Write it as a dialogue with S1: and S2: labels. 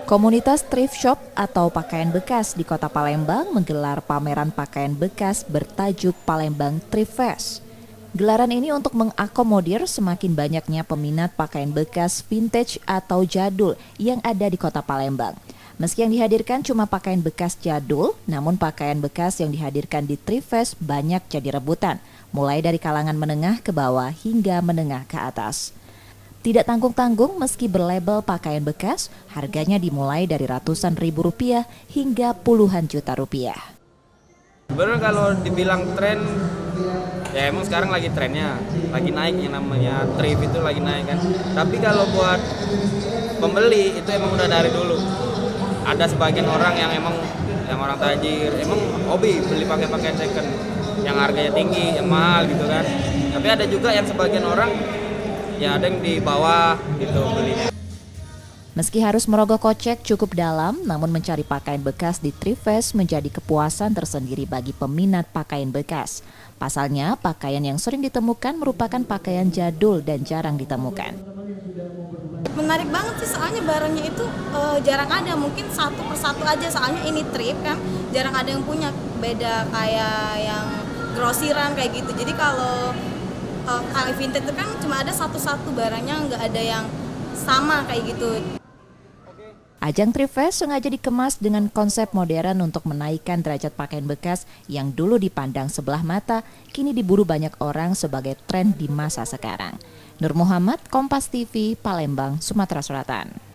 S1: Komunitas thrift shop atau pakaian bekas di Kota Palembang menggelar pameran pakaian bekas bertajuk Palembang Thrift Fest. Gelaran ini untuk mengakomodir semakin banyaknya peminat pakaian bekas vintage atau jadul yang ada di Kota Palembang. Meski yang dihadirkan cuma pakaian bekas jadul, namun pakaian bekas yang dihadirkan di Thrift Fest banyak jadi rebutan, mulai dari kalangan menengah ke bawah hingga menengah ke atas. Tidak tanggung-tanggung meski berlabel pakaian bekas, harganya dimulai dari ratusan ribu rupiah hingga puluhan juta rupiah.
S2: Sebenarnya kalau dibilang tren, ya emang sekarang lagi trennya, lagi naik yang namanya thrift itu lagi naik kan. Tapi kalau buat pembeli itu emang udah dari dulu. Ada sebagian orang yang emang yang orang tajir, emang hobi beli pakai pakaian second yang harganya tinggi, yang mahal gitu kan. Tapi ada juga yang sebagian orang ya ada yang di bawah gitu belinya.
S1: Meski harus merogoh kocek cukup dalam, namun mencari pakaian bekas di Thrift Fest menjadi kepuasan tersendiri bagi peminat pakaian bekas. Pasalnya, pakaian yang sering ditemukan merupakan pakaian jadul dan jarang ditemukan.
S3: Menarik banget sih, soalnya barangnya itu jarang ada, mungkin satu persatu aja, soalnya ini thrift kan, jarang ada yang punya, beda kayak yang grosiran kayak gitu. Jadi kalau vintage itu kan cuma ada satu-satu barangnya, nggak ada yang sama kayak gitu.
S1: Ajang Thrift Fest sengaja dikemas dengan konsep modern untuk menaikkan derajat pakaian bekas yang dulu dipandang sebelah mata, kini diburu banyak orang sebagai tren di masa sekarang. Nur Muhammad, Kompas TV, Palembang, Sumatera Selatan.